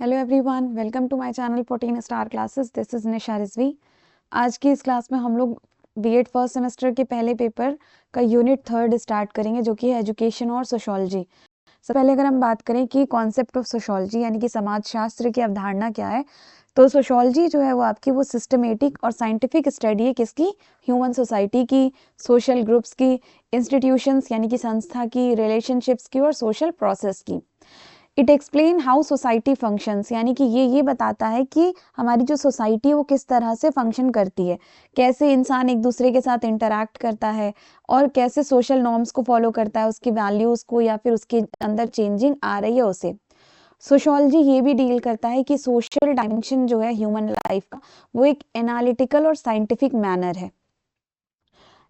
Hello everyone, welcome to my channel 14 star classes. This is Nisha Rizvi. आज की इस class में हम लोग बीएड फर्स्ट सेमेस्टर के पहले पेपर का यूनिट 3 स्टार्ट करेंगे, जो कि है एजुकेशन और सोशोलॉजी। सबसे पहले अगर हम बात करें कि कॉन्सेप्ट ऑफ सोशोलॉजी यानी कि समाजशास्त्र की अवधारणा क्या है, तो सोशोलॉजी जो है वो आपकी वो सिस्टमेटिक और साइंटिफिक स्टडी है किसकी, ह्यूमन सोसाइटी की, सोशल ग्रुप्स की, इंस्टीट्यूशंस यानी कि संस्था की, रिलेशनशिप्स की और सोशल प्रोसेस की। It explain how society functions यानी कि ये बताता है कि हमारी जो सोसाइटी है वो किस तरह से फंक्शन करती है, कैसे इंसान एक दूसरे के साथ इंटरैक्ट करता है और कैसे सोशल नॉर्म्स को फॉलो करता है, उसकी वैल्यूज़ को या फिर उसके अंदर चेंजिंग आ रही है उसे। सोशियोलॉजी ये भी डील करता है कि सोशल डायमेंशन जो है ह्यूमन लाइफ का वो एक एनालिटिकल और साइंटिफिक मैनर है।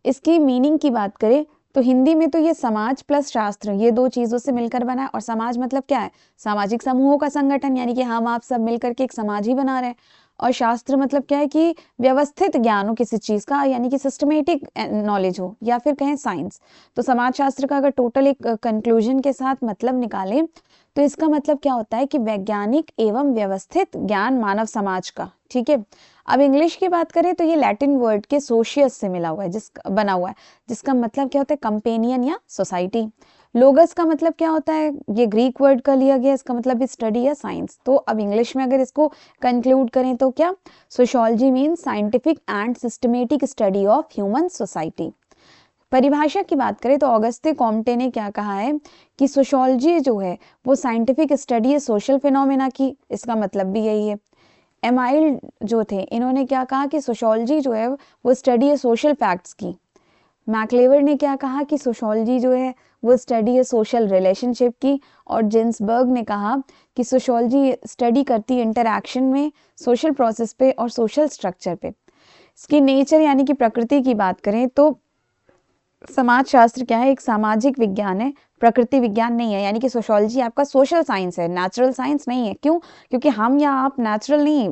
इसकी मीनिंग की बात करें तो हिंदी में तो ये समाज प्लस शास्त्र ये दो चीजों से मिलकर बना है। और समाज मतलब क्या है, सामाजिक समूहों का संगठन, यानी कि हम आप सब मिलकर के एक समाज ही बना रहे हैं। और शास्त्र मतलब क्या है कि व्यवस्थित ज्ञान हो किसी चीज का, यानी कि सिस्टमेटिक नॉलेज हो या फिर कहें साइंस। तो समाज शास्त्र का अगर टोटल एक कंक्लूजन के साथ मतलब निकालें तो इसका मतलब क्या होता है कि वैज्ञानिक एवं व्यवस्थित ज्ञान मानव समाज का। ठीक है, अब इंग्लिश की बात करें तो ये लैटिन वर्ड के सोशियस से मिला हुआ है, बना हुआ है, जिसका मतलब क्या होता है, कंपेनियन या सोसाइटी। लोगस का मतलब क्या होता है, ये ग्रीक वर्ड का लिया गया, इसका मतलब भी स्टडी या साइंस। तो अब इंग्लिश में अगर इसको कंक्लूड करें तो क्या, sociology means scientific and systematic study of human society. परिभाषा की बात करें तो ऑगस्ते कॉम्टे ने क्या कहा है कि सोशियोलॉजी जो है वो साइंटिफिक स्टडी है सोशल फिनोमेना की। इसका मतलब भी यही है। एमाइल जो थे इन्होंने क्या कहा कि सोशियोलॉजी जो है वो स्टडी है सोशल फैक्ट्स की। मैक्लेवर ने क्या कहा कि सोशियोलॉजी जो है वो स्टडी है सोशल रिलेशनशिप की। और जिन्सबर्ग ने कहा कि सोशियोलॉजी स्टडी करती है इंटरैक्शन में, सोशल प्रोसेस पे और सोशल स्ट्रक्चर पे। इसकी नेचर यानी कि प्रकृति की बात करें तो समाजशास्त्र क्या है, एक सामाजिक विज्ञान है, प्रकृति विज्ञान नहीं है। यानी कि सोशियोलॉजी आपका सोशल साइंस है, नेचुरल साइंस नहीं है। क्यों? क्योंकि हम या आप नेचुरल नहीं,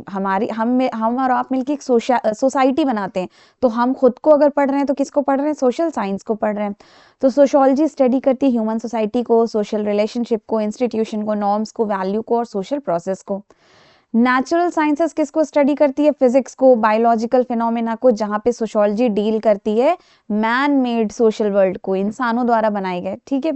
हम और आप मिलकर एक सोसाइटी बनाते हैं। तो हम खुद को अगर पढ़ रहे हैं तो किसको पढ़ रहे हैं, सोशल साइंस को पढ़ रहे हैं। तो सोशियोलॉजी स्टडी करती है ह्यूमन सोसाइटी को, सोशल रिलेशनशिप को, इंस्टीट्यूशन को, नॉर्म्स को, वैल्यू को और सोशल प्रोसेस को। नेचुरल साइंसेस किसको स्टडी करती है, फिजिक्स को, बायोलॉजिकल फिनोमेना को, जहां पे सोशियोलॉजी डील करती है मैन मेड सोशल वर्ल्ड को, इंसानों द्वारा बनाए गए। ठीक है,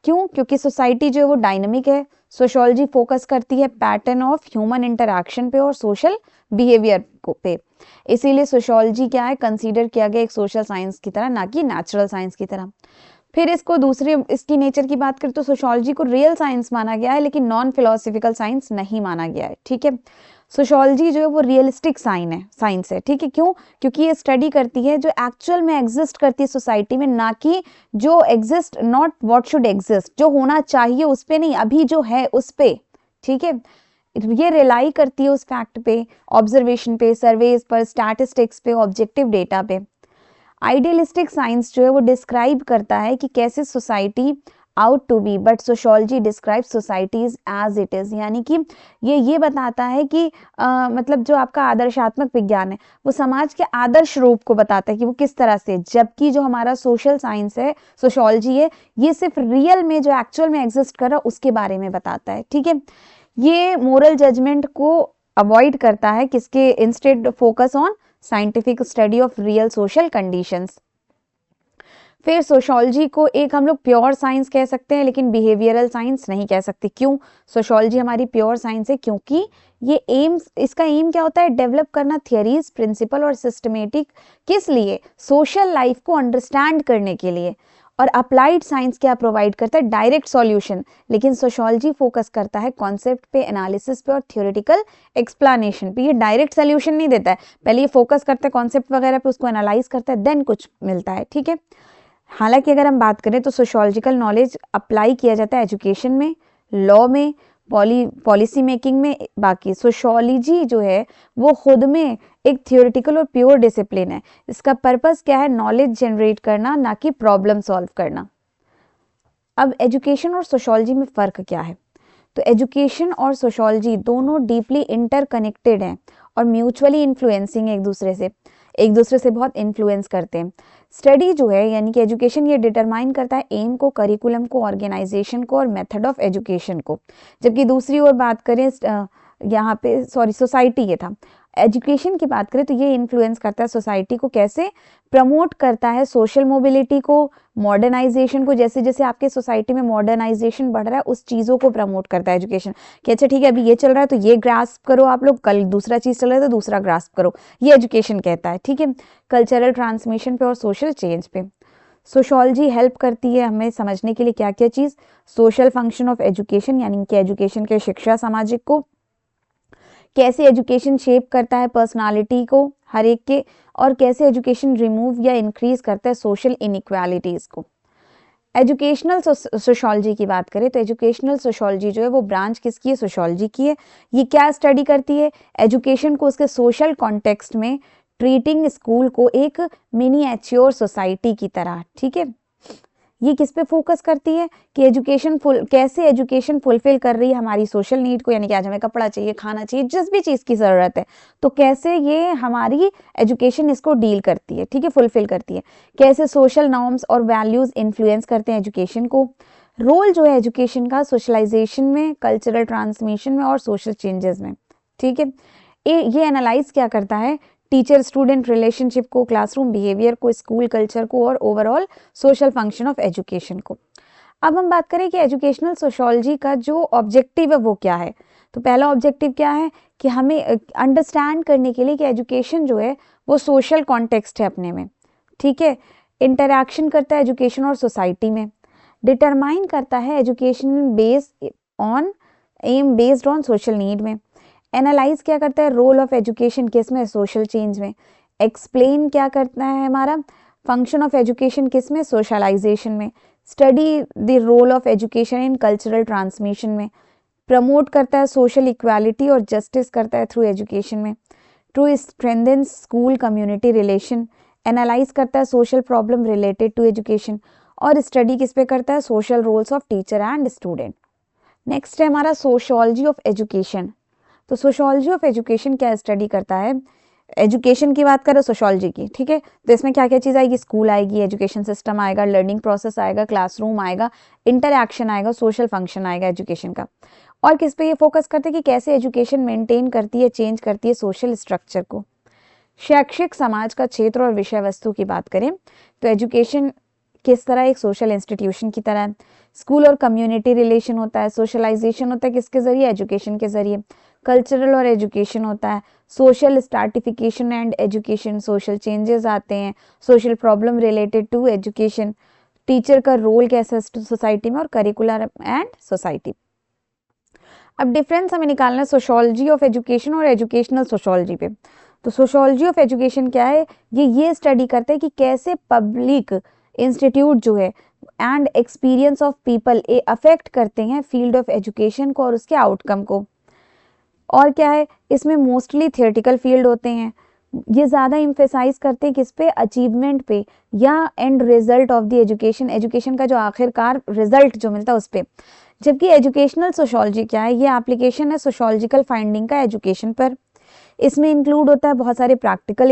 क्यों? क्योंकि सोसाइटी जो है वो डायनामिक है। सोशियोलॉजी फोकस करती है पैटर्न ऑफ ह्यूमन इंटरैक्शन पे और सोशल बिहेवियर को पे। इसीलिए सोशियोलॉजी क्या है, कंसीडर किया गया एक सोशल साइंस की तरह, ना कि नेचुरल साइंस की तरह। फिर इसको दूसरे इसकी नेचर की बात करें तो सोशियोलॉजी को रियल साइंस माना गया है, लेकिन नॉन फिलोसफिकल साइंस नहीं माना गया है। ठीक है, सोशियोलॉजी जो है वो रियलिस्टिक साइंस है। ठीक है, क्यों? क्योंकि ये स्टडी करती है जो एक्चुअल में एग्जिस्ट करती है सोसाइटी में, ना कि जो exist, not what should exist, जो होना चाहिए उस पे नहीं, अभी जो है उस पे। ठीक है, ये रिलाई करती है उस फैक्ट पे, ऑब्जर्वेशन पे, सर्वेज पर, स्टैटिस्टिक्स पे, ऑब्जेक्टिव डेटा पे। आइडियलिस्टिक साइंस जो है वो डिस्क्राइब करता है कि कैसे society ought to be, but sociology describe societies as it is. यानी कि ये बताता है कि मतलब जो आपका आदर्शात्मक विज्ञान है वो समाज के आदर्श रूप को बताता है कि वो किस तरह से, जबकि जो हमारा सोशल साइंस है, सोशियोलॉजी है, ये सिर्फ रियल में जो एक्चुअल में एग्जिस्ट कर रहा है उसके बारे में बताता है। ठीक है, ये मोरल जजमेंट को अवॉइड करता है, किसके, instead focus on scientific study of real social conditions. फिर सोशियोलॉजी को एक हम लोग प्योर साइंस कह सकते हैं, लेकिन बिहेवियरल साइंस नहीं कह सकते। क्यों? सोशियोलॉजी हमारी प्योर साइंस है क्योंकि इसका एम क्या होता है, डेवलप करना थियरीज, प्रिंसिपल और सिस्टमेटिक। किस लिए? सोशल लाइफ को अंडरस्टैंड करने के लिए। और अप्लाइड साइंस क्या प्रोवाइड करता है, डायरेक्ट सॉल्यूशन। लेकिन सोशियोलॉजी फोकस करता है कॉन्सेप्ट पे, एनालिसिस पे और थ्योरेटिकल एक्सप्लेनेशन पे। ये डायरेक्ट सॉल्यूशन नहीं देता है, पहले ये फोकस करता है कॉन्सेप्ट वगैरह पे, उसको एनालाइज करता है, देन कुछ मिलता है। ठीक है, हालांकि अगर हम बात करें तो सोशियोलॉजिकल नॉलेज अप्लाई किया जाता है एजुकेशन में, लॉ में, पॉलिसी मेकिंग में। बाकी सोशियोलॉजी जो है वो खुद में एक थियोरेटिकल और प्योर डिसिप्लिन है। इसका पर्पस क्या है, नॉलेज जनरेट करना, ना कि प्रॉब्लम सॉल्व करना। अब एजुकेशन और सोशियोलॉजी में फ़र्क क्या है, तो एजुकेशन और सोशियोलॉजी दोनों डीपली इंटरकनेक्टेड हैं और म्यूचुअली इन्फ्लुएंसिंग एक दूसरे से। एक दूसरे से बहुत इन्फ्लुएंस करते हैं। स्टडी जो है यानी कि एजुकेशन ये डिटरमाइन करता है एम को, करिकुलम को, ऑर्गेनाइजेशन को और मेथड ऑफ एजुकेशन को। जबकि दूसरी ओर बात करें यहाँ पे सोसाइटी ये था, एजुकेशन की बात करें तो ये इन्फ्लुएंस करता है सोसाइटी को, कैसे प्रमोट करता है सोशल मोबिलिटी को, मॉडर्नाइजेशन को। जैसे जैसे आपके सोसाइटी में मॉडर्नाइजेशन बढ़ रहा है उस चीज़ों को प्रमोट करता है एजुकेशन, कि अच्छा ठीक है अभी ये चल रहा है तो ये ग्रास्प करो आप लोग, कल दूसरा चीज़ चल रहा है तो दूसरा ग्रास्प करो, ये एजुकेशन कहता है। ठीक है, कल्चरल ट्रांसमिशन पे और सोशल चेंज पे सोशोलॉजी हेल्प करती है हमें समझने के लिए क्या क्या चीज़, सोशल फंक्शन ऑफ एजुकेशन यानी कि एजुकेशन के शिक्षा सामाजिक को, कैसे एजुकेशन शेप करता है पर्सनालिटी को हर एक के, और कैसे एजुकेशन रिमूव या इंक्रीज करता है सोशल इनइक्वालिटीज़ को। एजुकेशनल सोशोलॉजी की बात करें तो एजुकेशनल सोशोलॉजी जो है वो ब्रांच किसकी है, सोशोलॉजी की है। ये क्या स्टडी करती है, एजुकेशन को उसके सोशल कॉन्टेक्स्ट में, ट्रीटिंग स्कूल को एक मिनिएच्योर सोसाइटी की तरह। ठीक है, ये किस पे फोकस करती है कि कैसे एजुकेशन फुलफिल कर रही है हमारी सोशल नीड को, यानी कि आज हमें कपड़ा चाहिए, खाना चाहिए, जिस भी चीज़ की ज़रूरत है तो कैसे ये हमारी एजुकेशन इसको डील करती है। ठीक है, फुलफिल करती है। कैसे सोशल नॉर्म्स और वैल्यूज़ इन्फ्लुएंस करते हैं एजुकेशन को। रोल जो है एजुकेशन का सोशलाइजेशन में, कल्चरल ट्रांसमिशन में और सोशल चेंजेस में। ठीक है, ये एनालाइज क्या करता है, टीचर स्टूडेंट रिलेशनशिप को, क्लासरूम बिहेवियर को, स्कूल कल्चर को और overall social function of education को। अब हम बात करें कि एजुकेशनल सोशोलॉजी का जो ऑब्जेक्टिव है वो क्या है। तो पहला ऑब्जेक्टिव क्या है कि हमें अंडरस्टैंड करने के लिए कि एजुकेशन जो है वो सोशल कॉन्टेक्स्ट है अपने में। ठीक है, इंटरैक्शन करता है एजुकेशन और सोसाइटी में, डिटरमाइन करता है education based on social need में, एनालाइज क्या करता है रोल ऑफ एजुकेशन किस में, सोशल चेंज में, एक्सप्लेन क्या करता है हमारा फंक्शन ऑफ एजुकेशन किस में, सोशलाइजेशन में, study the role of education in cultural transmission में, प्रमोट करता है सोशल इक्वालिटी और जस्टिस करता है थ्रू एजुकेशन में, to strengthen school community relation, analyze करता है social problem related to education, और स्टडी किस पे करता है, social roles of teacher and student. Next है हमारा सोशियोलॉजी ऑफ एजुकेशन। तो सोशियोलॉजी ऑफ एजुकेशन क्या स्टडी करता है, एजुकेशन की बात करें सोशियोलॉजी की। ठीक है, तो इसमें क्या क्या चीज़ आएगी, स्कूल आएगी, एजुकेशन सिस्टम आएगा, लर्निंग प्रोसेस आएगा, क्लासरूम आएगा, इंटरैक्शन आएगा, सोशल फंक्शन आएगा एजुकेशन का। और किस पे ये फोकस करते हैं कि कैसे एजुकेशन मेंटेन करती है, चेंज करती है सोशल स्ट्रक्चर को। शैक्षिक समाज का क्षेत्र और विषय वस्तु की बात करें तो एजुकेशन किस तरह एक सोशल इंस्टीट्यूशन की तरह है, स्कूल और कम्युनिटी रिलेशन होता है, सोशलाइजेशन होता है किसके जरिए, एजुकेशन के जरिए, कल्चरल और एजुकेशन होता है, social stratification and education, social changes आते हैं, social problem related to education, teacher का रोल कैसा सोसाइटी में, और करिकुलर एंड सोसाइटी। अब डिफरेंस हमें निकालना है सोशियोलॉजी ऑफ एजुकेशन और एजुकेशनल सोशियोलॉजी पे। तो सोशियोलॉजी ऑफ एजुकेशन क्या है, ये स्टडी करते हैं कि कैसे पब्लिक इंस्टीट्यूट जो है and experience of people affect करते हैं फील्ड ऑफ एजुकेशन को और उसके आउटकम को। और क्या है, इसमें मोस्टली थियोरेटिकल फील्ड होते हैं, ये ज़्यादा इम्फेसाइज करते हैं किस पे, अचीवमेंट पे या and result of the education, education का जो आखिरकार रिजल्ट जो मिलता है उस पर। जबकि एजुकेशनल सोशियोलॉजी क्या है, ये एप्लीकेशन है सोशियोलॉजिकल फाइंडिंग का एजुकेशन पर। इसमें इंक्लूड होता है बहुत सारे प्रैक्टिकल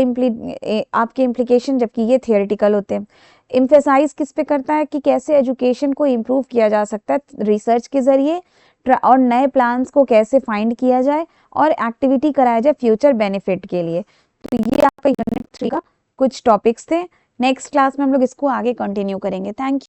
आपके इम्प्लीकेशन, जबकि ये थियोरेटिकल होते हैं। इम्फेसाइज किस पे करता है कि कैसे एजुकेशन को इम्प्रूव किया जा सकता है रिसर्च के जरिए, और नए प्लान्स को कैसे फाइंड किया जाए और एक्टिविटी कराया जाए फ्यूचर बेनिफिट के लिए। तो ये आपका यूनिट 3 का कुछ टॉपिक्स थे। नेक्स्ट क्लास में हम लोग इसको आगे कंटिन्यू करेंगे। Thank you.